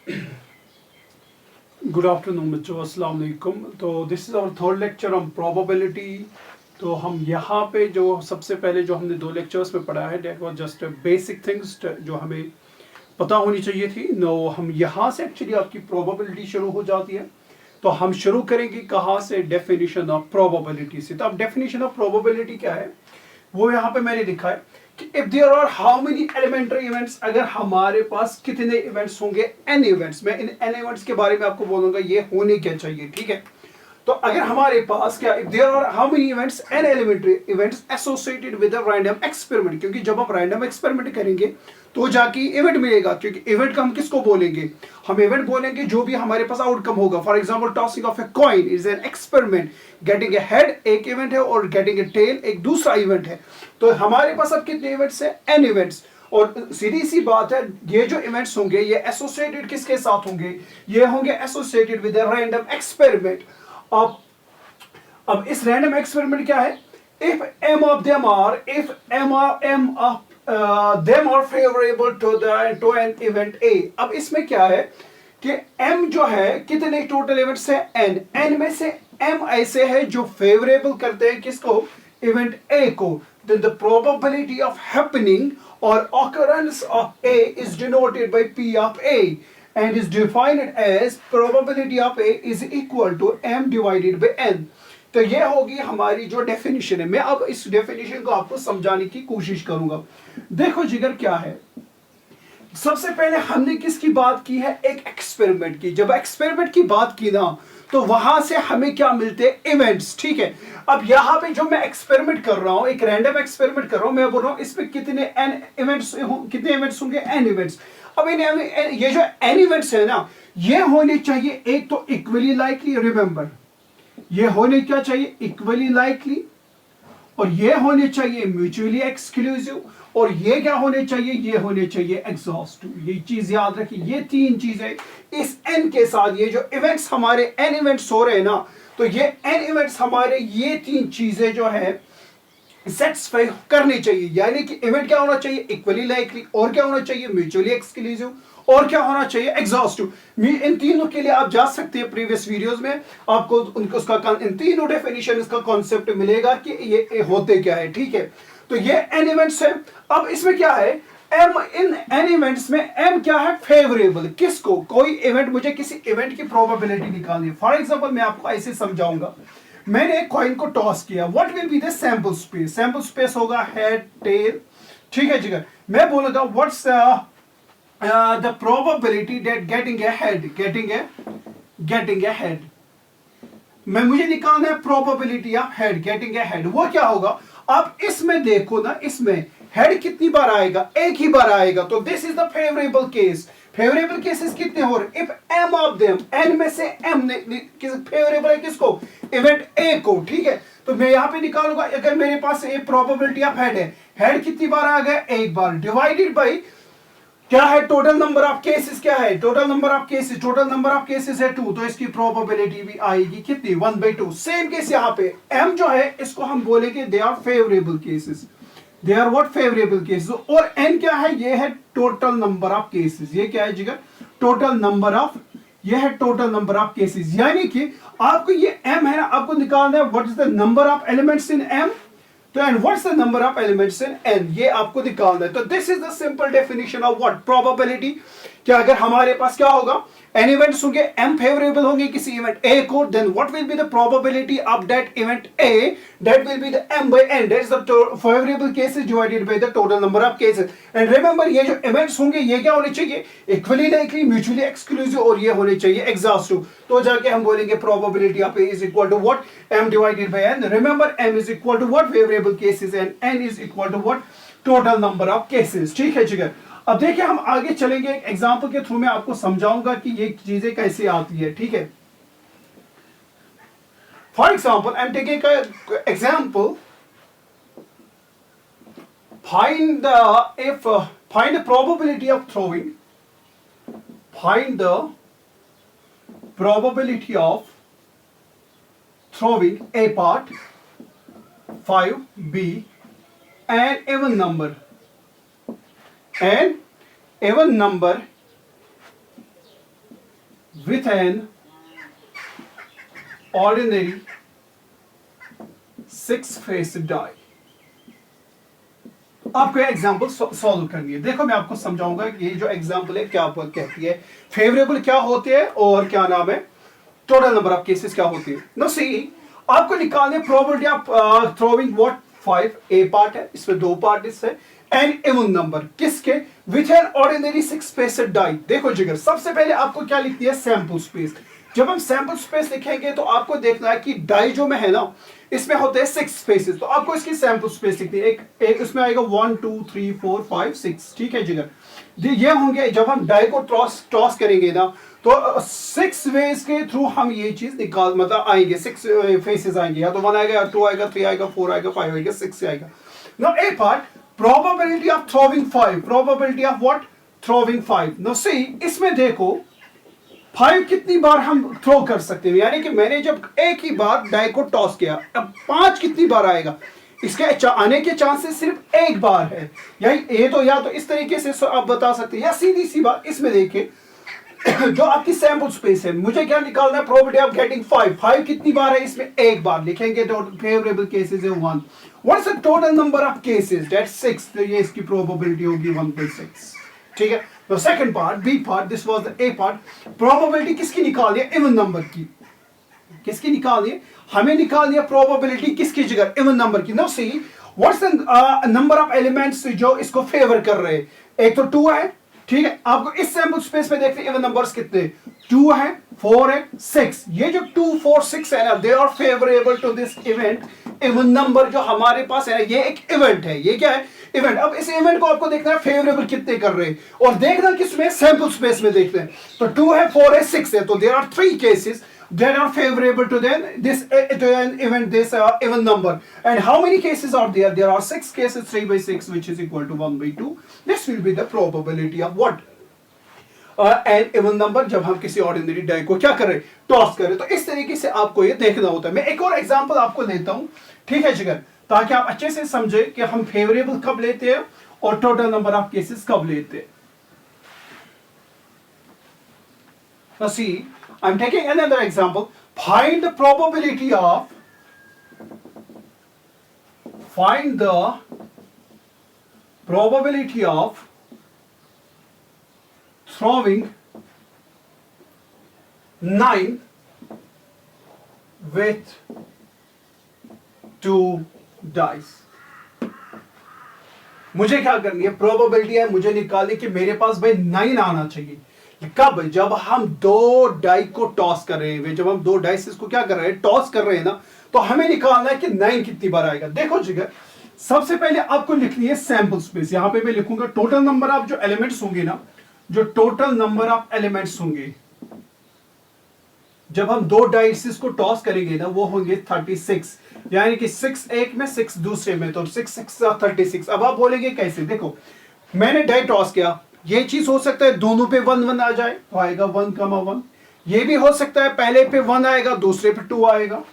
Good afternoon बच्चों, अस्सलाम वालेकुम। तो this is our third lecture on probability. तो हम यहाँ पे जो सबसे पहले जो हमने दो लेक्चर्स में पढ़ा है that was just basic things जो हमें पता होनी चाहिए थी। नो, हम यहाँ से एक्चुअली आपकी प्रोबेबिलिटी शुरू हो जाती है। तो हम शुरू करेंगे कहाँ से? डेफिनेशन ऑफ प्रोबेबिलिटी से। तो अब डेफिनेशन ऑफ प्रोबेबिलिटी क्या है वो यहाँ पे मैंने लिखा है कि if there are how many elementary events, अगर हमारे पास कितने इवेंट्स होंगे, एन इवेंट्स। मैं इन एन इवेंट्स के बारे में आपको बोलूंगा ये होने क्या चाहिए, ठीक है। तो अगर हमारे पास क्या, if there are how many events, n elementary events associated with a random experiment, क्योंकि जब हम रैंडम एक्सपेरिमेंट करेंगे तो जाके इवेंट मिलेगा। क्योंकि इवेंट का हम किसको बोलेंगे? हम इवेंट बोलेंगे जो भी हमारे पास आउटकम होगा। For example tossing of a coin is an experiment, getting a head एक इवेंट है और गेटिंग ए टेल एक दूसरा इवेंट है। तो हमारे पास अब कितने इवेंट्स है? N events. और सीधी सी बात है, ये जो इवेंट्स होंगे ये एसोसिएटेड किसके साथ होंगे? ये होंगे associated with a random experiment. अब इस रैंडम एक्सपेरिमेंट क्या है? If m of them are, if m of them are favorable to an event A। अब इसमें क्या है कि m जो है कितने टोटल इवेंट्स है? n में से m ऐसे है जो फेवरेबल करते हैं किसको? इवेंट A को। then the probability of happening or occurrence of A is denoted by P of A and is defined as probability of A is equal to m divided by n। तो ये होगी हमारी जो definition है। मैं अब इस डेफिनेशन को आपको समझाने की कोशिश करूंगा। देखो जिगर, क्या है, सबसे पहले हमने किसकी बात की है? एक एक्सपेरिमेंट की। जब एक्सपेरिमेंट की बात की ना तो वहां से हमें क्या मिलते हैं? इवेंट्स, ठीक है। अब यहाँ पे जो मैं एक्सपेरिमेंट कर रहा हूं, एक रैंडम एक्सपेरिमेंट कर रहा हूं, मैं बोल रहा हूं इसमें कितने एन इवेंट्स, कितने इवेंट्स होंगे? N events. अब ये जो एन इवेंट्स है ना, ये होने चाहिए एक तो इक्वली लाइकली, रिमेंबर ये होने क्या चाहिए? Equally likely. और ये होने चाहिए म्यूचुअली एक्सक्लूसिव। और ये क्या होने चाहिए? ये होने चाहिए एग्जॉस्टिव। ये चीज याद रखिए, ये तीन चीजें इस एन के साथ, ये जो इवेंट्स हमारे एन इवेंट्स हो रहे हैं ना, तो ये एन इवेंट्स हमारे ये तीन चीजें जो है सेटिस्फाई करनी चाहिए। यानी कि इवेंट क्या होना चाहिए? Equally likely. और क्या होना चाहिए? Mutually exclusive. और क्या होना चाहिए? एग्जॉस्टिव। इन तीनों के लिए आप जा सकते हैं प्रीवियस वीडियोस में, आपको उनको उसका इन तीनों डेफिनेशन इसका कॉन्सेप्ट मिलेगा कि ये होते क्या है, ठीक है। तो ये एन इवेंट्स है। अब इसमें क्या है? एम, इन एन इवेंट्स में एम क्या है? फेवरेबल। किसको? कोई इवेंट, मुझे किसी इवेंट की प्रोबेबिलिटी निकालनी है। फॉर एग्जांपल मैं आपको ऐसे समझाऊंगा, मैंने एक कॉइन को टॉस किया, what will be the sample space? Sample space होगा हेड टेल, ठीक है जिगर। मैं बोलूंगा what's the probability that getting a head, मुझे निकालना है probability of head, getting a head। वो क्या होगा? आप इसमें देखो ना, इसमें हेड कितनी बार आएगा? एक ही बार आएगा। तो this is the favourable case. Favourable cases कितने हो रहे? If m of them, n में से एम फेवरेबल है किसको? इवेंट ए को, ठीक है। तो मैं यहां पे निकालूंगा, अगर मेरे पास ये प्रोबेबिलिटी ऑफ हेड है, हेड कितनी बार आ गया? एक बार, डिवाइडेड बाई क्या है? टोटल नंबर ऑफ केसेस क्या है? टोटल नंबर ऑफ केसेस है 2, तो इसकी प्रोबेबिलिटी भी आएगी कितनी? 1/2। सेम केस यहाँ पे m जो है इसको हम बोलेंगे they are favourable cases, they are what? Favourable cases. और n क्या है? ये है टोटल नंबर ऑफ केसेस। ये क्या है जिगर? टोटल नंबर ऑफ, ये है टोटल नंबर ऑफ केसेस। यानी कि आपको ये m है ना, आपको निकालना है what is the number of elements in m, तो and what's the number of elements in n, ये आपको निकालना है। तो this is the simple definition of what? Probability. क्या अगर हमारे पास क्या होगा? एन इवेंट्स होंगे, एम फेवरेबल होंगे किसी इवेंट ए को, then what will be the probability of that event A? That will be the m by n, that is the favourable cases divided by the total number of cases. And remember ये जो events होंगे ये क्या होने चाहिए? Equally likely, mutually exclusive, और ये होने चाहिए एग्जॉस्टिव। तो जाके हम बोलेंगे probability of A is equal to what? m divided by n। Remember m is equal to what? Favourable cases, and n is equal to what? Total number of cases, ठीक है जिगर। अब देखिए हम आगे चलेंगे, एक एग्जांपल के थ्रू मैं आपको समझाऊंगा कि ये चीजें कैसे आती है, ठीक है। For example I am taking example, find the probability of throwing, find the probability of throwing a part 5b an even number with an ordinary 6-faced die। आपको ये एग्जांपल सॉल्व करनी है। देखो मैं आपको समझाऊंगा कि ये जो एग्जांपल है क्या कहती है, फेवरेबल क्या होती है और क्या नाम है टोटल नंबर ऑफ केसेस क्या होती है। नो सी, आपको निकालने probability of throwing what 5 A part है, इसमें 2 पार्ट है एंड इवन नंबर किसके with an ordinary 6-faced die. देखो जिगर, सबसे पहले आपको क्या लिखती है सैंपल स्पेस। जब हम सैंपल स्पेस लिखेंगे तो आपको देखना है कि डाई जो में है ना इसमें होते हैं 6 स्पेसेस, तो आपको इसकी सैंपल स्पेस लिखनी है। एक इसमें आएगा 1 2 3 4 5 6, ठीक है जिगर। ये होंगे जब हम डाई को टॉस करेंगे ना तो 6 वेज के थ्रू हम ये चीज निकाल मतलब आएंगे 6 फेसेस आएंगे, या तो 1 आएगा, या 2 आएगा, 3 आएगा, 4 आएगा, 5 आएगा, 6 आएगा। Now A part probability of throwing 5, probability of what throwing 5। now see, इसमें देखो 5 कितनी बार हम थ्रो कर सकते हैं, यानी कि मैंने जब एक ही बार डाई को टॉस किया, अब 5 कितनी बार आएगा, इसके आने के चांसेस सिर्फ एक बार है। या तो इस तरीके से आप बता सकते हैं, या सीधी सी बात इसमें देखिए जो आपकी सैंपल स्पेस है, मुझे क्या निकालना है प्रोबेबिलिटी ऑफ गेटिंग 5 कितनी बार है, इसमें एक बार लिखेंगे तो फेवरेबल केसेस है 1। What's the total number of cases, that 6, तो ये इसकी प्रोबेबिलिटी होगी 1/6, ठीक है। तो second part B part, this was the A part, probability किसकी निकालनी है, इवन नंबर की। किसकी निकालनी है, हमें निकालनी है प्रोबेबिलिटी किसकी जगह, इवन नंबर की। Now see what's the number of elements जो इसको फेवर कर रहे हैं, एक तो 2 है, ठीक है। आपको इस सैंपल स्पेस में देखते हैं इवन नंबर्स कितने, 2 है, 4 है, 6। ये जो 2 4 6 है ना, they are favourable to this event. Even number जो हमारे पास है ना, ये एक इवेंट है, ये क्या है इवेंट। अब इस इवेंट को आपको देखना है फेवरेबल कितने कर रहे हैं, और देखना किसमें सैंपल स्पेस में देखते हैं। तो 2 है, 4 है, 6 है, तो there are 3 cases that are favorable to then this to an event, this even number. And how many cases are there? There are 6 cases, 3/6, which is equal to 1/2. This will be the probability of what an even number जब हम किसी ordinary die को क्या करें, toss करें। तो इस तरीके से आपको ये देखना होता है। मैं एक और एग्जांपल आपको देता हूं, ठीक है जिगर, ताकि आप अच्छे से समझे कि हम फेवरेबल कब लेते हैं और टोटल नंबर ऑफ केसेस कब लेते हैं। Now see, I'm taking another example. Find the probability of throwing 9 with 2 dice। मुझे क्या करनी है, प्रोबेबिलिटी है मुझे निकालनी कि मेरे पास भाई 9 आना चाहिए। कब, जब हम 2 डाई को टॉस कर रहे हैं, जब हम 2 डाइस को क्या कर रहे हैं, टॉस कर रहे हैं ना, तो हमें निकालना है कि 9 कितनी बार आएगा। देखो जिगर, सबसे पहले आपको लिखनी है सैंपल स्पेस। यहां पे मैं लिखूंगा टोटल नंबर ऑफ जो एलिमेंट्स होंगे ना, जो टोटल नंबर ऑफ एलिमेंट्स होंगे जब हम 2 डाइस को टॉस करेंगे ना, वो होंगे 36, यानी कि 6 एक में, 6 दूसरे में, तो 6 6 36। अब आप बोलेंगे कैसे, देखो मैंने डाई टॉस किया, ये चीज हो सकता है दोनों पे 1 1 आ जाए, तो आएगा 1,1। ये भी हो सकता है पहले पे 1 आएगा, दूसरे पे 2 आएगा।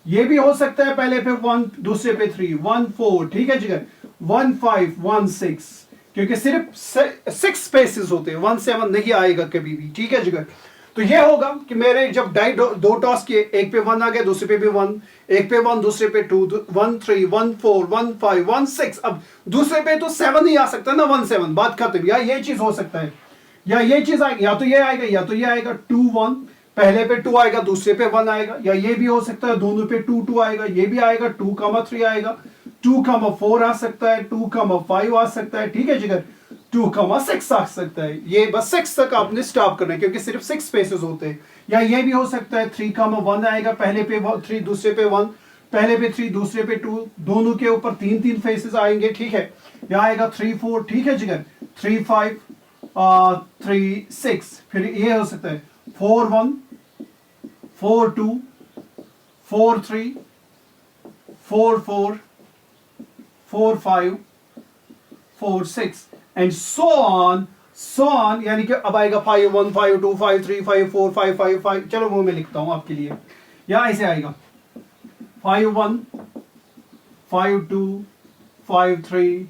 ये भी हो सकता है पहले पे 1, दूसरे पे 3, 1 4, ठीक है जिगर, 1 5 1 6, क्योंकि सिर्फ 6 स्पेसेस होते हैं, 1 7 नहीं आएगा कभी भी, ठीक है जिगर। तो ये होगा कि मेरे जब डाई 2 टॉस किए, एक पे 1 आ गया, दूसरे पे भी 1, एक पे 1, दूसरे पे 2, 1 3 1 4 1 5 1 6। अब दूसरे पे तो 7 ही आ सकता है ना, 1 7, बात खत्म। या ये चीज हो सकता है, या ये चीज आएगी, या तो ये आएगा, या तो ये आएगा 2 1, पहले पे 2 आएगा, दूसरे पे 1 आएगा। या ये भी हो सकता है दोनों पे 2 2 आएगा, ये भी आएगा 2,3 आएगा, 2,4 आ सकता है, 2,5 आ सकता है, ठीक है जिगर, 2,6 आ सकता है। ये बस 6 तक आपने स्टॉप करना है, क्योंकि सिर्फ 6 स्पेसेस होते हैं। या ये भी हो सकता है 3,1 आएगा, पहले पे 3, दूसरे पे 1, पहले पे 3, दूसरे पे 2, दोनों के ऊपर 3 3 फेसेस आएंगे, ठीक है। या आएगा 3 4, ठीक है जिगर, 3 5 3 6। फिर ये हो सकता है 4 1 4 2 4 3 4 4 4 5 4 6 एंड सो ऑन, यानी कि अब आएगा 5 1 5 2 5 3 5 4 5 5 5। चलो वो मैं लिखता हूं आपके लिए, या ऐसे आएगा 5 1 5 2 5 3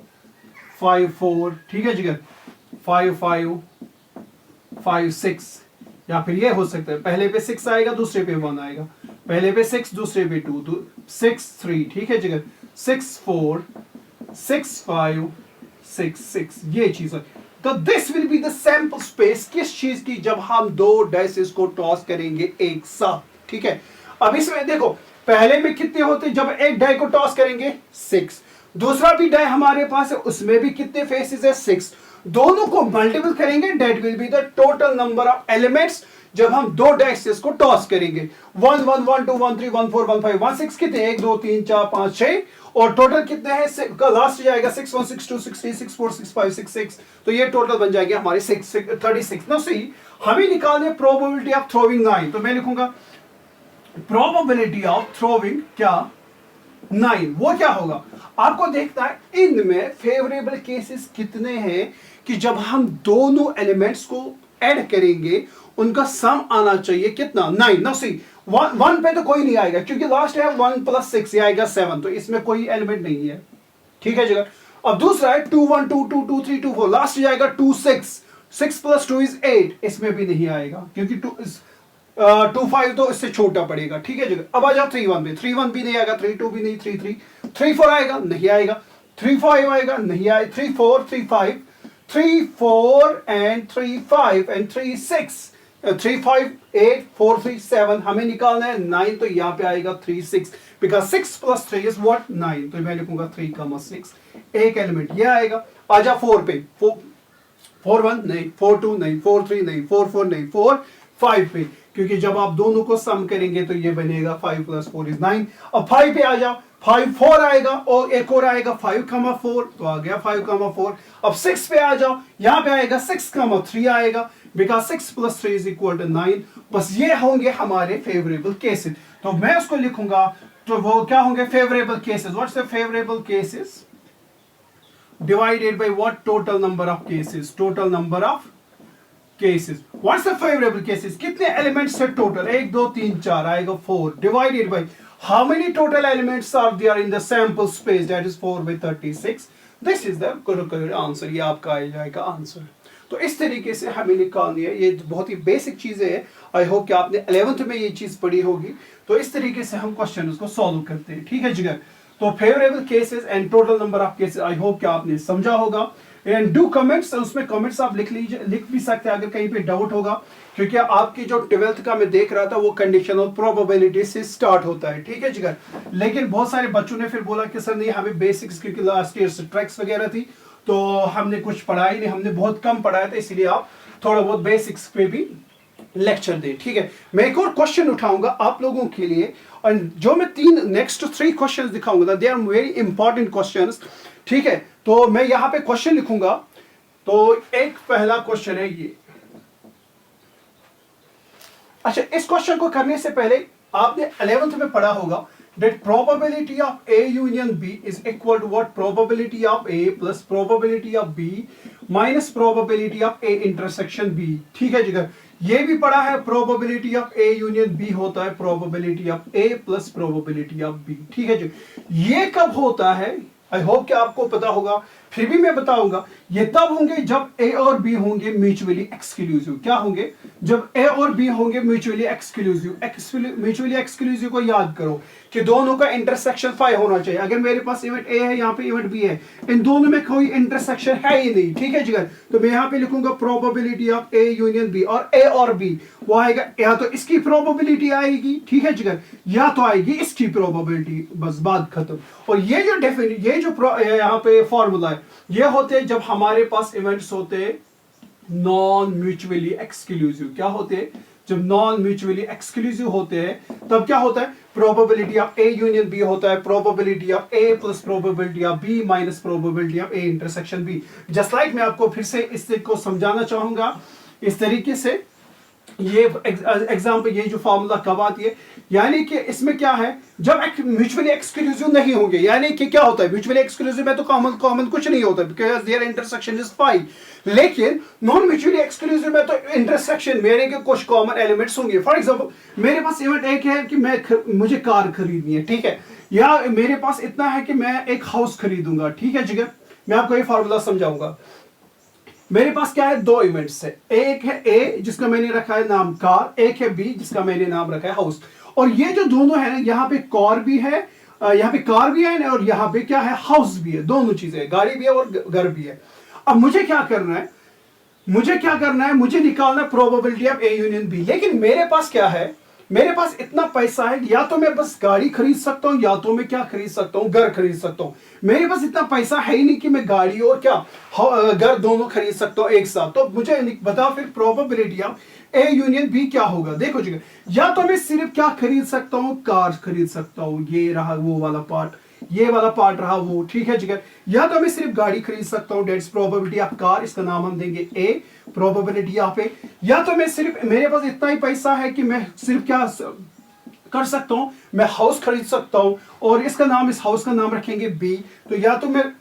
5 4, ठीक है जिगर, 5 5 5 6 या फिर ये हो सकता है पहले पे 6 आएगा दूसरे पे 1 आएगा, पहले पे 6 दूसरे पे 2, 6 3, ठीक है जगह 6 4 6 5 6 6, ये चीज है। तो this will be the sample space किस चीज की, जब हम दो डाइसेस को टॉस करेंगे एक साथ, ठीक है। अब इसमें देखो पहले में कितने होते, जब एक डाई को टॉस करेंगे 6, दूसरा भी डाई हमारे पास है उसमें भी कितने फेसेस है 6, दोनों को मल्टीपल करेंगे, that will be the total number of elements जब हम दो डाइसेस को टॉस करेंगे। 1 1 1 2 1 3 1 4 1 5 1 6 कितने, 1 2 3 4 5 6, और टोटल कितने हैं, लास्ट जाएगा 6 1 6 2 6 3 6 4 6 5 6 6, तो ये टोटल बन जाएंगे हमारे 36। नाउ सी हमें निकालने प्रोबेबिलिटी ऑफ थ्रोइंग 9, तो मैं लिखूंगा प्रोबेबिलिटी ऑफ थ्रोइंग क्या 9, वो क्या होगा आपको देखना है इनमें फेवरेबल केसेस कितने हैं कि जब हम दोनों एलिमेंट्स को ऐड करेंगे उनका सम आना चाहिए कितना 9। नाउ सी 1 पे तो कोई नहीं आएगा क्योंकि लास्ट है 1 + 6 ये आएगा 7, तो इसमें कोई एलिमेंट नहीं है, ठीक है जगह। अब दूसरा है 2 1 2 2 2 3 2 4, लास्ट जाएगा 2 6 6 + 2 = 8, इसमें भी नहीं आएगा क्योंकि 2 5 तो इससे छोटा पड़ेगा, ठीक है जगह। अब आ जाओ 3 1 में, 3 1 भी नहीं आएगा, 3 2 भी नहीं, 3 3 3 4 आएगा नहीं आएगा, 3 5 आएगा नहीं आएगा, 3 4 3 5 3 4 and 3 5 and 3 6 3 5 8 4 3 7, हमें निकालना है 9, तो यहाँ पे आएगा 3 6 because 6 + 3 is what 9, तो मैं लिखूंगा 3 6, एक एलिमेंट ये आएगा। आजा 4 पे, 4 1 नहीं, 4 2 नहीं, 4 3 नहीं, 4 4 नहीं, 4 5 पे, क्योंकि जब आप दोनों को सम करेंगे तो ये बनेगा 5 + 4 is 9। अब 5 पे आ जाओ, 5 4 आएगा और एक और आएगा 5 4, तो आ गया 5 4। अब 6 पे आ जाओ, यहाँ पे आएगा 6 3 आएगा, बिकॉज 6 + 3 = 9। बस ये होंगे हमारे फेवरेबल केसेस, तो मैं उसको लिखूंगा, तो वो क्या होंगे favourable cases, what's the favourable cases divided by what, total number of cases, total number of cases. What's the favourable cases, कितने एलिमेंट्स है टोटल, 1 2 3 4 आएगा 4, divided by how many total elements are there in the sample space, that is 4/36। This is the correct answer, ये आपका आ जाएगा answer. तो इस तरीके से हमें निकालनी है, ये बहुत ही बेसिक चीजें हैं, आई होप कि आपने 11th में ये चीज पढ़ी होगी। तो इस तरीके से हम क्वेश्चन को सॉल्व करते हैं, ठीक है जिगर। तो favourable cases and total number of cases, I hope कि आपने समझा होगा। एंड डू कमेंट्स, उसमें कमेंट्स आप लिख लीजिए, लिख भी सकते हैं अगर कहीं पे डाउट होगा, क्योंकि आपकी जो 12th का मैं देख रहा था वो कंडीशनल प्रोबेबिलिटी से स्टार्ट होता है, ठीक है जिगर। लेकिन बहुत सारे बच्चों ने फिर बोला कि सर नहीं हमें बेसिक्स, क्योंकि लास्ट ईयर ट्रैक्स वगैरह थी तो हमने कुछ पढ़ा ही नहीं, हमने बहुत कम पढ़ाया था, इसलिए आप थोड़ा बहुत बेसिक्स पे भी लेक्चर दें, ठीक है। मैं एक और क्वेश्चन उठाऊंगा आप लोगों के लिए, और जो मैं नेक्स्ट 3 क्वेश्चंस दिखाऊंगा, they are very important questions, ठीक है। तो मैं यहां पे क्वेश्चन लिखूंगा, तो एक पहला क्वेश्चन है ये। अच्छा, इस क्वेश्चन को करने से पहले आपने 11th में पढ़ा होगा that probability of A union B is equal to what, probability of A plus probability of B minus probability of A intersection B, ठीक है जिगर। ये भी पढ़ा है probability of A union B होता है probability of A plus probability of B, ठीक है जी। ये कब होता है, आई होप कि आपको पता होगा, फिर भी मैं बताऊंगा। ये तब होंगे जब A और B होंगे म्यूचुअली एक्सक्लूसिव। क्या होंगे, जब A और B होंगे म्यूचुअली एक्सक्लूसिव। म्यूचुअली एक्सक्लूसिव को याद करो कि दोनों का इंटरसेक्शन 5 होना चाहिए। अगर मेरे पास इवेंट A है, यहाँ पे इवेंट B है, इन दोनों में कोई इंटरसेक्शन है ही नहीं, ठीक है जिगर। तो मैं यहाँ पे लिखूंगा probability of A union B, और A और B वो आएगा, या तो इसकी प्रोबेबिलिटी आएगी, ठीक है जिगर, या तो आएगी इसकी प्रोबेबिलिटी, बस बात खत्म। और ये जो ये जो यहाँ पे फॉर्मूला है, ये होते हैं जब हमारे पास इवेंट्स होते हैं नॉन म्यूचुअली एक्सक्लूसिव। क्या होते हैं, जब नॉन म्यूचुअली एक्सक्लूसिव होते हैं तब क्या होता है, probability of A union B होता है probability of A plus probability of B minus probability of A intersection B। Just like मैं आपको फिर से इससे को समझाना चाहूंगा इस तरीके से। ये एग्जाम्पल, ये जो फॉर्मूला कब आती है, यानी कि इसमें क्या है, जब म्यूचुअली एक्सक्लूसिव नहीं होंगे, यानी कि क्या होता है म्यूचुअली एक्सक्लूसिव में तो कॉमन कुछ नहीं होता, बिकॉज़ देयर इंटरसेक्शन इज 5। लेकिन नॉन म्यूचुअली एक्सक्लूसिव में तो इंटरसेक्शन मेरे के कुछ कॉमन एलिमेंट्स होंगे। फॉर एग्जांपल मेरे पास इवेंट एक है कि मुझे कार खरीदनी है, ठीक है, या मेरे पास इतना है कि मैं एक हाउस खरीदूंगा, ठीक है जिगर। मैं आपको ये फॉर्मूला समझाऊंगा। मेरे पास क्या है, दो इवेंट्स है, एक है ए जिसका मैंने रखा है नाम कार, एक है बी जिसका मैंने नाम रखा है हाउस। और ये जो दोनों है ना, यहाँ पे कार भी है, यहाँ पे कार भी है और यहाँ पे क्या है, हाउस भी है, दोनों चीजें, गाड़ी भी है और घर भी है। अब मुझे क्या करना है, मुझे निकालना probability of A union B. लेकिन मेरे पास क्या है, मेरे पास इतना पैसा है, या तो मैं बस गाड़ी खरीद सकता हूं, या तो मैं क्या खरीद सकता हूं, घर खरीद सकता हूं। मेरे पास इतना पैसा है ही नहीं कि मैं गाड़ी और क्या घर दोनों खरीद सकता हूं एक साथ। तो मुझे बताओ फिर probability of A union B क्या होगा। देखो जी, या तो मैं सिर्फ क्या खरीद सकता हूं, कार खरीद सकता हूं, ये रहा वो वाला पार्ट, ये वाला पार्ट रहा वो, ठीक है जिगर। या तो मैं सिर्फ गाड़ी खरीद सकता हूं, दैट्स प्रोबेबिलिटी ऑफ कार, इसका नाम हम देंगे ए, प्रोबेबिलिटी ऑफ ए। या तो मैं सिर्फ, मेरे पास इतना ही पैसा है कि मैं सिर्फ क्या कर सकता हूं, मैं हाउस खरीद सकता हूं और इसका नाम, इस हाउस का नाम रखेंगे बी। तो या तो मैं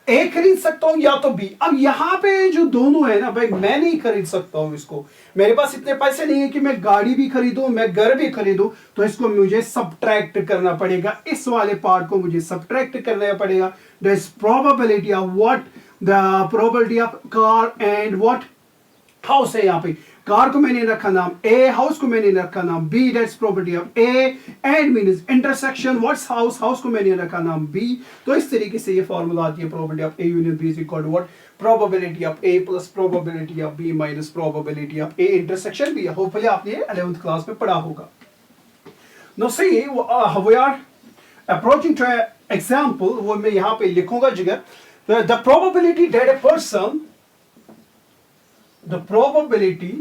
ए खरीद सकता हूं या तो बी। अब यहां पे जो दोनों है ना भाई, मैं नहीं खरीद सकता हूं इसको, मेरे पास इतने पैसे नहीं है कि मैं गाड़ी भी खरीदूं, मैं घर भी खरीदूं। तो इसको मुझे सब्ट्रैक्ट करना पड़ेगा, इस वाले पार्ट को मुझे सब्ट्रैक्ट करना पड़ेगा। That is probability of what, the probability of car and what, house है। यहाँ पे कार को मैंने रखा नाम ए, हाउस को मैंने रखा नाम B, that's probability of A and means intersection what's house, house को मैंने रखा नाम बी। तो इस तरीके से ये फार्मूला आती है, probability of A union B is equal to what, probability of A plus probability of B minus probability of A intersection B. Hopefully आपने 11th क्लास में पढ़ा होगा। Now see we are approaching to example, वो मैं यहाँ पे लिखूंगा Jigar, the probability that a person, the probability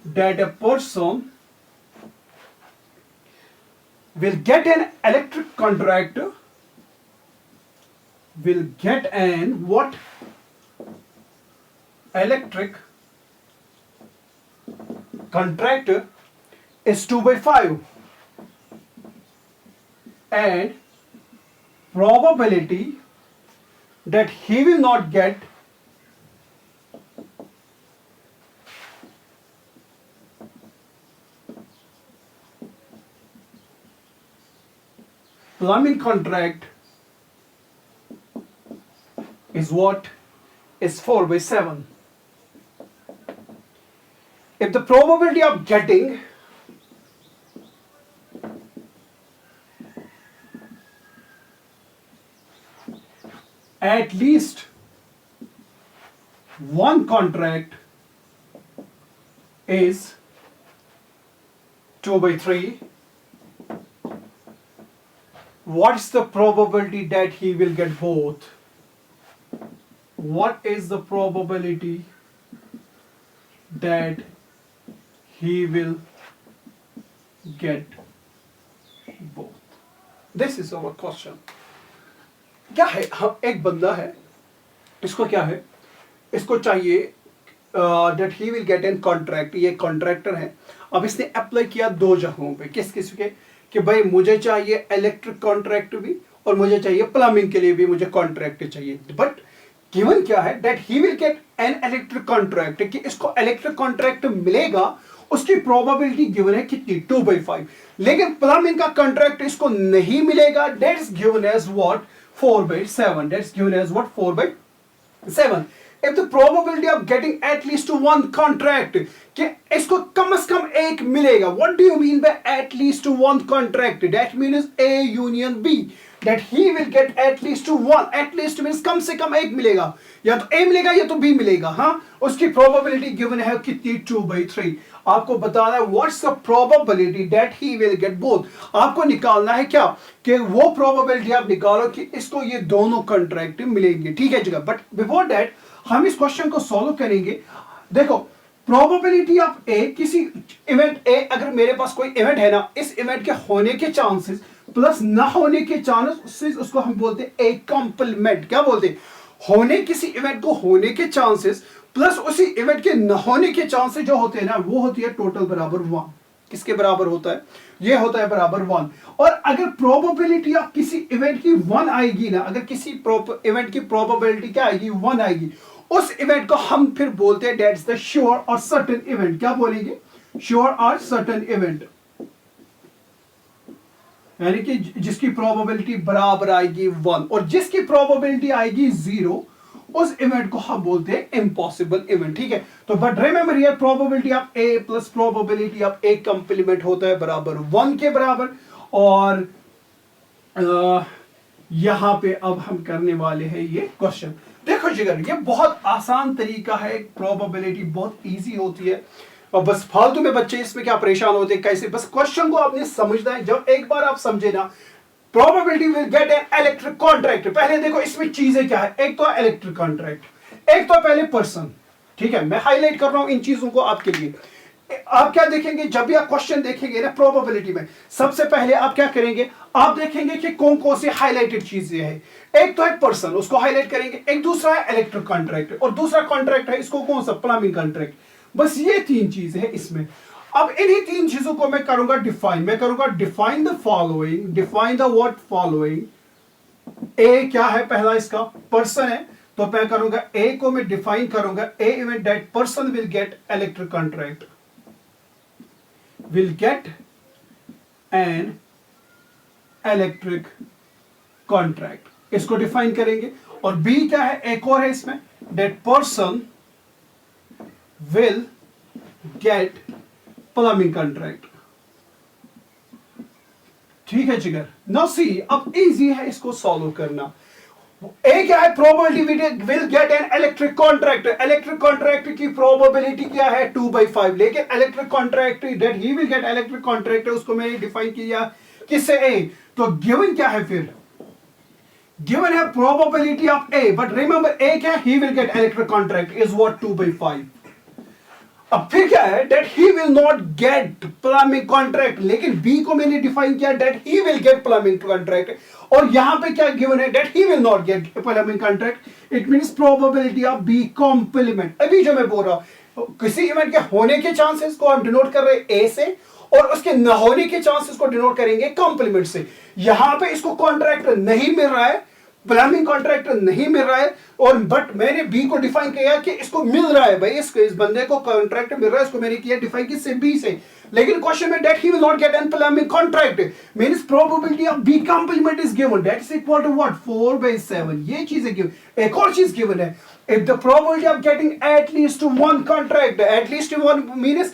that a person will get an electric contract, will get an what, electric contract is 2/5, and probability that he will not get plumbing contract is what, is 4/7. If the probability of getting at least one contract is 2/3, what's the probability that he will get both? What is the probability that he will get both? This is our question. क्या है, हम एक बंदा है, इसको क्या है, इसको चाहिए that he will get an contract, ये कॉन्ट्रैक्टर है। अब इसने अप्लाई किया दो जगहों पे, किस किस के, कि भाई मुझे चाहिए इलेक्ट्रिक कॉन्ट्रैक्ट भी और मुझे चाहिए प्लम्बिंग के लिए भी मुझे कॉन्ट्रैक्ट चाहिए। बट गिवन क्या है, that he will get an electric contract, कि इसको इलेक्ट्रिक कॉन्ट्रैक्ट मिलेगा, उसकी प्रोबेबिलिटी गिवन है कितनी, 2/5। लेकिन प्लम्बिंग का कॉन्ट्रैक्ट इसको नहीं मिलेगा, that is given as what, 4/7, that is given as what, 4/7। If the probability of getting at least one contract, कि इसको कम से कम एक मिलेगा, what do you mean by at least one contract? That means A union B, that he will get at least one, at least means कम से कम एक मिलेगा, या तो A मिलेगा या तो B मिलेगा। हाँ, उसकी probability given है कितनी, 2/3। आपको बताना है what's the probability that he will get both। आपको निकालना है क्या, कि वो probability आप निकालो कि इसको ये दोनों contract मिलेंगे, ठीक है जगह। बट बिफोर दैट हम इस क्वेश्चन को सॉल्व करेंगे। देखो, प्रोबेबिलिटी ऑफ ए, किसी इवेंट ए, अगर मेरे पास कोई इवेंट है ना, इस इवेंट के होने के चांसेस प्लस ना होने के चांसेस, उसको हम बोलते हैं ए कॉम्प्लीमेंट। क्या बोलते हैं, होने, किसी इवेंट को होने के चांसेस प्लस उसी इवेंट के न होने के चांसेस जो होते हैं ना, वो होती है टोटल बराबर 1। किसके बराबर होता है, ये होता है बराबर 1। और अगर प्रोबेबिलिटी ऑफ किसी इवेंट की 1 आएगी ना, अगर किसी इवेंट की प्रोबेबिलिटी क्या आएगी, 1 आएगी, उस इवेंट को हम फिर बोलते हैं दैट्स द श्योर और सर्टेन इवेंट। क्या बोलेंगे, श्योर और सर्टेन इवेंट, यानी कि जिसकी प्रोबेबिलिटी बराबर आएगी 1 और जिसकी प्रोबेबिलिटी आएगी 0, उस इवेंट को हम बोलते हैं इम्पॉसिबल इवेंट, ठीक है। तो but remember here probability of A plus probability of A complement होता है बराबर 1 के बराबर। और यहां पे अब हम करने वाले हैं ये क्वेश्चन। देखो जिगर, ये बहुत आसान तरीका है, प्रोबेबिलिटी बहुत इजी होती है, और बस फालतू में बच्चे इसमें क्या परेशान होते हैं कैसे, बस क्वेश्चन को आपने समझना है। जब एक बार आप समझे ना, probability will get an electric contract. पहले देखो इसमें चीजें क्या है, एक तो इलेक्ट्रिक कॉन्ट्रैक्ट, एक तो पहले पर्सन, ठीक है। मैं हाईलाइट कर रहा हूं इन चीजों को आपके लिए। आप क्या देखेंगे जब भी आप क्वेश्चन देखेंगे ना प्रोबेबिलिटी में, सबसे पहले आप क्या करेंगे, आप देखेंगे कि कौन कौन सी हाईलाइटेड चीजें हैं। एक तो है पर्सन, उसको हाईलाइट करेंगे, एक दूसरा है इलेक्ट्रिक कॉन्ट्रैक्ट, और दूसरा कॉन्ट्रैक्ट है इसको कौन सा, प्लम्बिंग कॉन्ट्रैक्ट। बस ये 3 चीजें हैं इसमें। अब इन्हीं 3 चीजों को मैं करूंगा डिफाइन। मैं करूंगा define the following, define the what following. A क्या है, पहला इसका पर्सन है, तो मैं करूंगा ए को मैं डिफाइन करूंगा, A event that person will get electric contract, will get an electric contract, इसको डिफाइन करेंगे। और बी क्या है, एक और है इसमें, that person will get plumbing contract, ठीक है जिगर। नाउ सी, अब इजी है इसको सॉल्व करना। ए क्या है, probability will get an electric contract. Electric contract की प्रोबेबिलिटी क्या है, 2/5, लेकिन electric contract that he will get electric contract उसको मैंने डिफाइन किया किससे, ए। तो गिवन क्या है फिर, गिवन है probability of A, but remember A क्या, he will get electric contract is what 2/5। अब फिर क्या है, that he will not get plumbing contract, लेकिन B को मैंने डिफाइन किया that he will get plumbing contract, और यहां पे क्या गिवन है, that he will not get plumbing contract, it means probability of B complement। अभी जो मैं बोल रहा हूं, किसी इवेंट के होने के चांसेस को हम डिनोट कर रहे हैं A से, और उसके न होने के चांसेस को डिनोट करेंगे कॉम्प्लीमेंट से। यहां पे इसको कॉन्ट्रैक्ट नहीं मिल रहा है, प्लम्बिंग कॉन्ट्रैक्ट नहीं मिल रहा है, और बट मैंने बी को डिफाइन किया कि इसको मिल रहा है, भाई इस बंदे को कॉन्ट्रैक्ट मिल रहा है, इसको मैंने किया डिफाइन किससे, बी से। लेकिन क्वेश्चन में that he will not get an plumbing contract means probability of B complement is given, that is equal to what 4/7। ये चीज है गिवन। एक और चीज गिवन है, if the probability of getting at least 1 contract, at least 1 means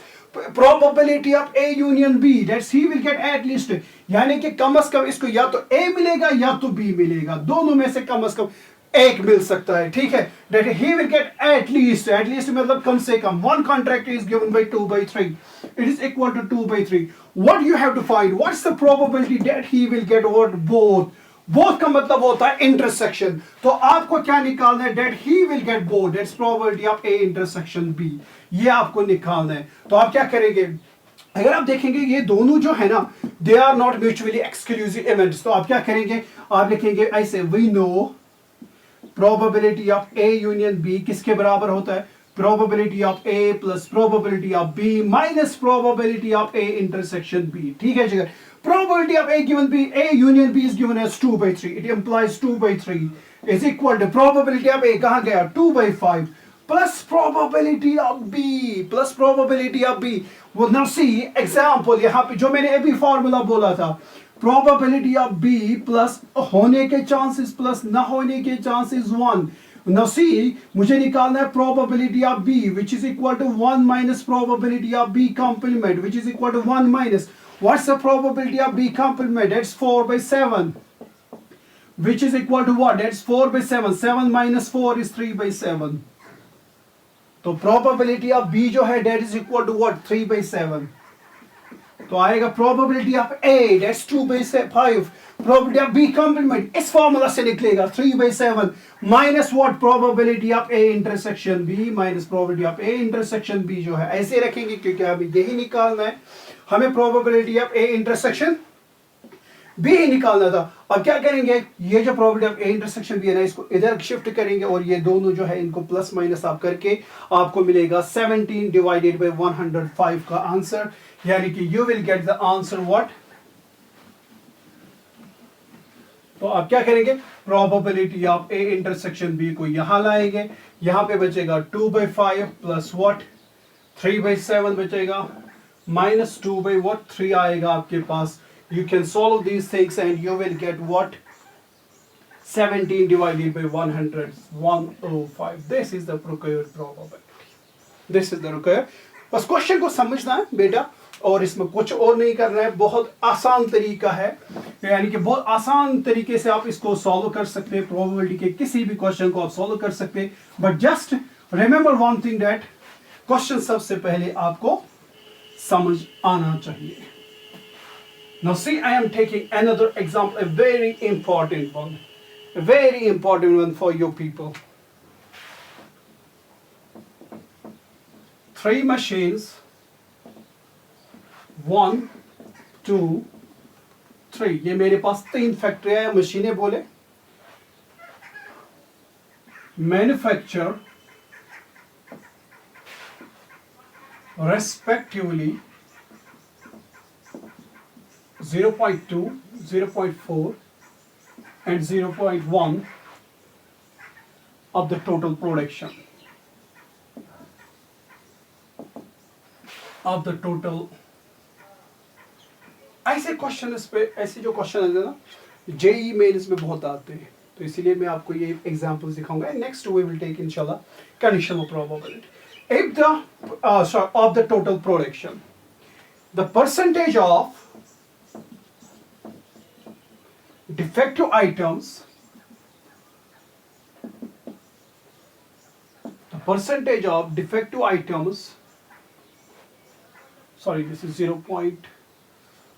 probability of A union B, that's he will get at least, यानी कि कम से कम इसको या तो A मिलेगा या तो B मिलेगा, दोनों में से कम एक मिल सकता है, ठीक है। that he will get at least मतलब कम से कम 1 contract is given by 2/3, it is equal to 2/3। what you have to find, what's the probability that he will get what both का मतलब होता है इंटरसेक्शन। तो आपको क्या निकालना है, that he will get both, that's probability of A intersection B, ये आपको निकालना है। तो आप क्या करेंगे, अगर आप देखेंगे ये दोनों जो है ना, they are not mutually exclusive events, तो आप क्या करेंगे, आप लिखेंगे ऐसे, we know probability of A union B किसके बराबर होता है, probability of A plus probability of B minus probability of A intersection B, ठीक है जी। Probability of A given B, A union B is given as 2/3. It implies 2/3 is equal to probability of A कहाँ गया 2/5 plus probability of B plus probability of B. Well now see example यहाँ पे जो मैंने अभी formula बोला था, probability of B plus होने के chances plus ना होने के chances 1. Now see मुझे निकालना है probability of B which is equal to 1 minus probability of B complement which is equal to 1 minus. What's the probability of B complement? That's 4/7, which is equal to what? That's 4/7. 7 minus 4 is 3/7. तो probability of B जो है that is equal to what? 3/7. तो आएगा probability of A that's 2/5. Probability of B complement इस formula से निकलेगा 3/7 minus what? Probability of A intersection B minus probability of A intersection B जो है ऐसे रखेंगे क्योंकि हमें यही निकालना है, हमें probability of A intersection B ही निकालना था। अब क्या करेंगे, ये जो probability of A intersection B है ना, इसको इधर शिफ्ट करेंगे और ये दोनों जो है इनको प्लस माइनस आप करके आपको मिलेगा 17 divided by 105 का आंसर, यानी कि you will get the answer what? तो आप क्या करेंगे, probability of A intersection B को यहां लाएंगे, यहां पे बचेगा 2/5 प्लस what 3/7 बचेगा minus 2/3 आएगा आपके पास। You can solve these things and you will get what 17 divided by 100, 105. This is the required probability. This is the required. बस क्वेश्चन को समझना है बेटा, और इसमें कुछ और नहीं करना है. बहुत आसान तरीका है, यानी कि बहुत आसान तरीके से आप इसको सॉल्व कर सकते हैं. प्रोबेबिलिटी के किसी भी क्वेश्चन को आप सॉल्व कर सकते हैं. But just remember one thing, that question सबसे पहले आपको समझ आना चाहिए. Now see, I am taking another example, a very important one. A very important one for you people. 3 machines, 1, 2, 3. ये मेरे पास 3 फैक्ट्री है, मशीनें बोले. Manufacture respectively 0.2, 0.4 and 0.1 of the total production. Of the total. ऐसे क्वेश्चन इस पे, ऐसे जो क्वेश्चन है ना, जेई मेंस में बहुत आते हैं, तो इसीलिए मैं आपको ये एग्जांपल्स दिखाऊंगा. नेक्स्ट वी विल टेक इंशाल्लाह conditional probability. If the of the total production, the percentage of defective items, the percentage of defective items, sorry, this is 0.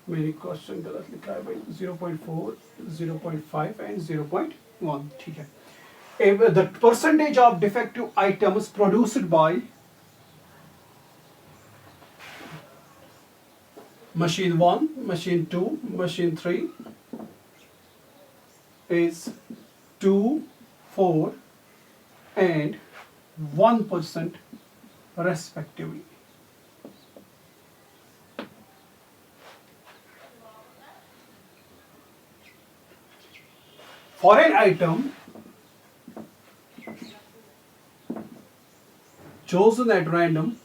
मेरी क्वेश्चन गलत लिखा है भाई. 0.4, 0.5 and 0.1. ठीक है. If the percentage of defective items produced by machine 1, machine 2, machine 3 is 2, 4 and 1% respectively. For an item chosen at random,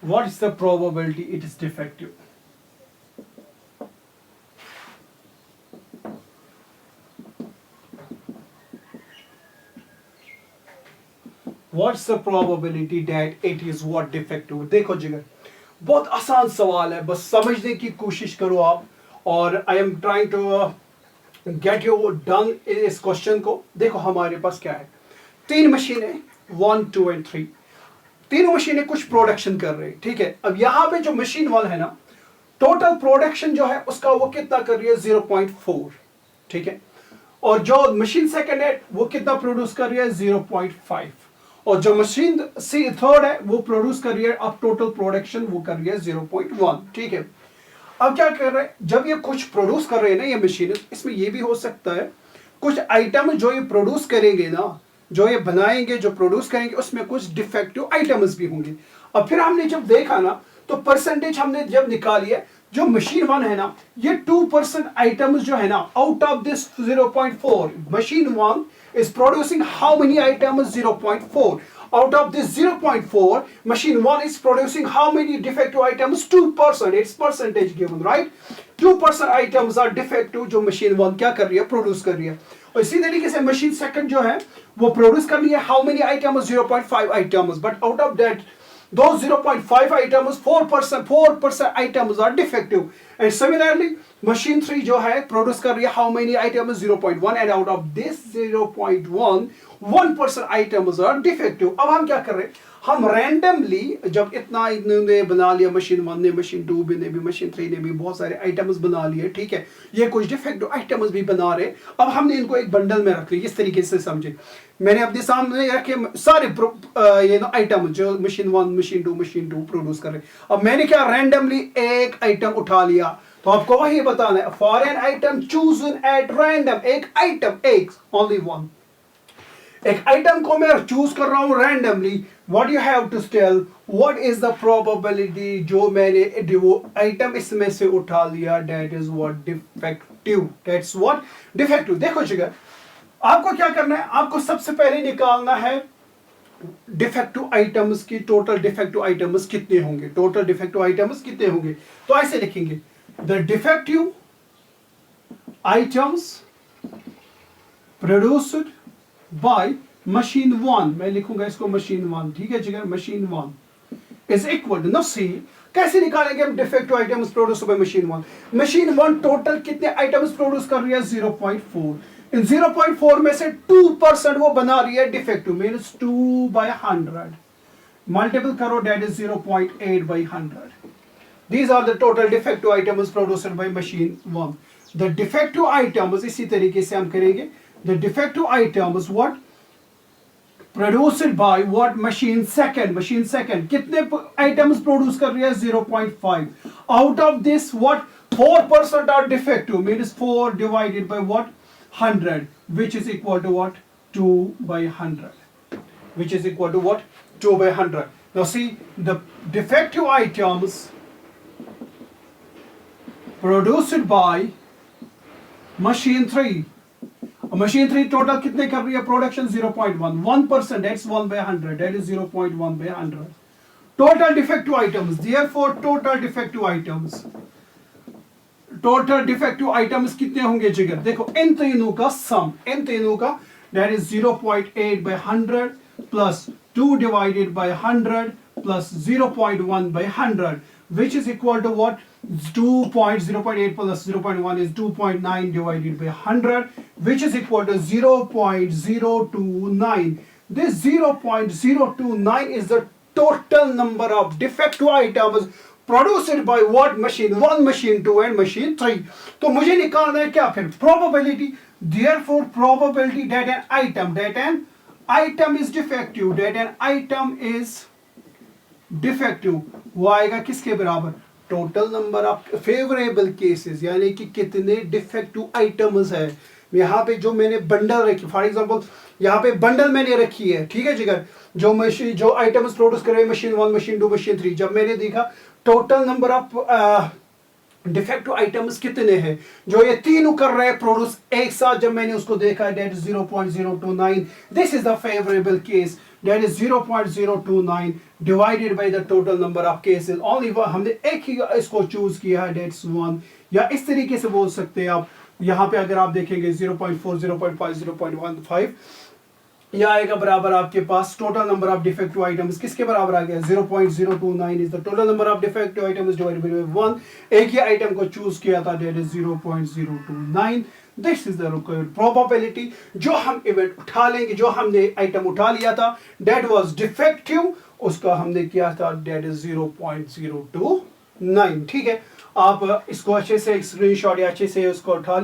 what is the probability it is defective? What's the probability that it is what defective? देखो जिगर, बहुत आसान सवाल है, बस समझने की कोशिश करो आप. और I am trying to get you done इस क्वेश्चन को. देखो हमारे पास क्या है, 3 मशीनें 1, 2 and 3. तीनों मशीनें कुछ प्रोडक्शन कर रही है. ठीक है. अब यहाँ पे जो मशीन 1 है ना, टोटल प्रोडक्शन जो है उसका वो कितना कर रही है, 0.4. ठीक है. और जो मशीन सेकंड है वो कितना प्रोड्यूस कर रही है, 0.5. और जो मशीन थर्ड है वो प्रोड्यूस कर रही है, अब टोटल प्रोडक्शन वो कर रही है 0.1. ठीक है. अब क्या कर रहे हैं, जब ये कुछ प्रोड्यूस कर रहे हैं ना ये मशीन, इसमें ये भी हो सकता है कुछ आइटम जो ये प्रोड्यूस करेंगे ना, जो ये बनाएंगे, जो प्रोड्यूस करेंगे, उसमें कुछ डिफेक्टिव आइटम्स भी होंगे. अब फिर हमने जब देखा ना, तो परसेंटेज हमने जब निकाली है, जो मशीन 1 है ना, ये 2% आइटम्स जो है ना, out of this 0.4, machine 1 is producing how many items? 0.4. Out of this 0.4, machine 1 is producing how many defective items? 2%. It's percentage given, right? 2% items are defective जो machine 1 क्या कर रही है, प्रोड्यूस कर रही है. और इसी तरीके से मशीन सेकंड जो है वो प्रोड्यूस कर रही है how many items? 0.5 items. But out of that, those 0.5 items, 4% items are defective. And similarly, machine 3 जो है प्रोड्यूस कर रही है how many items? 0.1. And out of this 0.1, 1% items are defective. अब हम क्या कर रहे हैं, हम रैंडमली जब इतना इन्होंने बना लिया, मशीन 1 ने, मशीन 2 ने भी, मशीन 3 ने भी बहुत सारे आइटम्स बना लिए. ठीक है. ये कुछ डिफेक्टिव आइटम्स भी बना रहे. अब हमने इनको एक बंडल में रख लिया. इस तरीके से समझे, मैंने अपने सामने रखे सारे ये आइटम जो मशीन 1, मशीन 2, मशीन 2 प्रोड्यूस कर रहे. अब मैंने क्या रैंडमली एक आइटम उठा लिया, तो आपको वही बताना है. For an item chosen at random, एक आइटम, एक ओनली वन, एक आइटम को मैं चूज कर रहा हूं randomly. What you have to tell, what is the probability जो मैंने वो आइटम इसमें से उठा लिया, that is what defective. That's what defective. देखो जिगर, आपको क्या करना है, आपको सबसे पहले निकालना है डिफेक्टिव आइटम्स की टोटल डिफेक्टिव आइटम्स कितने होंगे, टोटल डिफेक्टिव आइटम्स कितने होंगे। तो ऐसे लिखेंगे the defective items produced by machine 1, मैं लिखूंगा इसको मशीन 1, ठीक है Jigar, machine 1 is equal to, now see कैसे निकालेंगे हम defective items produce by machine 1। Machine 1 total कितने आइटम्स प्रोड्यूस कर रही है 0.4, इन 0.4 में से 2% वो बना रही है डिफेक्टिव, मींस 2/100 मल्टीपल करो, that is 0.8/100। These are the total defective items produced by machine 1. The defective items इसी तरीके से हम करेंगे, the defective items what produced by what machine second कितने items produce कर रही है 0.5, out of this what 4% are defective, means 4 divided by what 100, which is equal to what 2/100, which is equal to what 2/100. Now see the defective items produced by machine 3, machine 3 total कितने कर रही है production 0.1, 1%, that's 1/100, that is 0.1/100 total defective items। therefore total defective items कितने होंगे जिगर, देखो इन तीनों का सम, इन तीनों का that is 0.8/100 plus 2 divided by 100 plus 0.1/100, which is equal to what 0.8 plus 0.1 is 2.9 divided by 100, which is equal to 0.029. This 0.029 is the total number of defective items produced by what machine 1, machine 2 and machine 3। तो मुझे निकालना है क्या फिर probability, therefore probability that an item is defective, that an item is defective वो आएगा किसके बराबर, total number of favourable cases, यानी कि कितने डिफेक्टिव आइटम्स है। यहाँ पे जो मैंने बंडल रखी, फॉर एग्जांपल यहाँ पे बंडल मैंने रखी है, ठीक है जिगर, जो आइटम्स प्रोड्यूस कर रहे हैं मशीन 1, मशीन 2, मशीन 3, जब मैंने देखा total number of defective items कितने हैं, जो ये तीनों कर रहे हैं प्रोड्यूस एक साथ, जब मैंने उसको देखा that is 0.029, this is the favourable case, that is 0.029 divided by the total number of cases, only हमने एक ही इसको चूज किया है, that's 1। या इस तरीके से बोल सकते हैं आप, यहाँ पे अगर आप देखेंगे 0.4, 0.5, 0.15 यह आएगा बराबर आपके पास total number of defective items किसके बराबर आ गया 0.029 is the total number of defective items divided by 1, एक ही आइटम को चूज किया था, that is 0.029। This is the required probability. जो हम इवेंट उठा लेंगे, जो हमने आइटम उठा लिया था दैट वाज डिफेक्टिव, उसका हमने किया था दैट इज 0.029, ठीक है। आप इसको अच्छे से स्क्रीनशॉट या अच्छे से उसको उठा